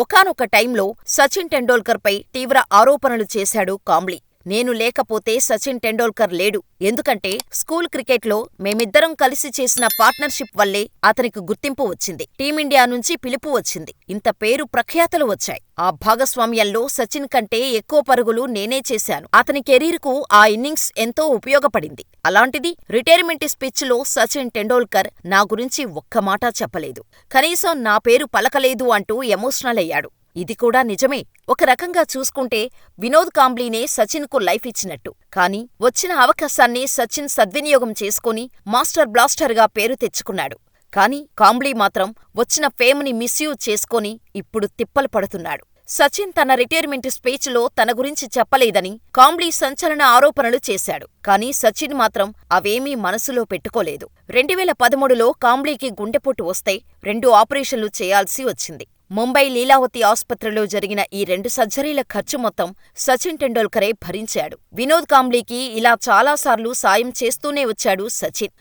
ఒకానొక టైంలో సచిన్ టెండూల్కర్పై తీవ్ర ఆరోపణలు చేశాడు కాంబ్లీ. నేను లేకపోతే సచిన్ టెండూల్కర్ లేడు. ఎందుకంటే స్కూల్ క్రికెట్లో మేమిద్దరం కలిసి చేసిన పార్ట్నర్షిప్ వల్లే అతనికి గుర్తింపు వచ్చింది. టీమిండియా నుంచి పిలుపు వచ్చింది. ఇంత పేరు ప్రఖ్యాతలు వచ్చాయి. ఆ భాగస్వామ్యంలో సచిన్ కంటే ఎక్కువ పరుగులు నేనే చేశాను. అతని కెరీర్కు ఆ ఇన్నింగ్స్ ఎంతో ఉపయోగపడింది. అలాంటిది రిటైర్మెంట్ స్పీచ్లో సచిన్ టెండూల్కర్ నా గురించి ఒక్క మాట చెప్పలేదు. కనీసం నా పేరు పలకలేదు అంటూ ఎమోషనల్ అయ్యాడు. ఇది కూడా నిజమే. ఒక రకంగా చూసుకుంటే వినోద్ కాంబ్లీనే సచిన్కు లైఫ్ ఇచ్చినట్టు. కానీ వచ్చిన అవకాశాన్ని సచిన్ సద్వినియోగం చేసుకుని మాస్టర్ బ్లాస్టర్గా పేరు తెచ్చుకున్నాడు. కానీ కాంబ్లీ మాత్రం వచ్చిన ఫేమ్ని మిస్యూజ్ చేసుకొని ఇప్పుడు తిప్పలు పడుతున్నాడు. సచిన్ తన రిటైర్మెంట్ స్పీచ్లో తన గురించి చెప్పలేదని కాంబ్లీ సంచలన ఆరోపణలు చేశాడు. కానీ సచిన్ మాత్రం అవేమీ మనసులో పెట్టుకోలేదు. 2013లో కాంబ్లీకి గుండెపోటు వస్తే 2 ఆపరేషన్లు చేయాల్సి వచ్చింది. ముంబై లీలావతి ఆస్పత్రిలో జరిగిన ఈ 2 సర్జరీల ఖర్చు మొత్తం సచిన్ టెండూల్కరే భరించాడు. వినోద్ కాంబ్లీకి ఇలా చాలాసార్లు సాయం చేస్తూనే వచ్చాడు సచిన్.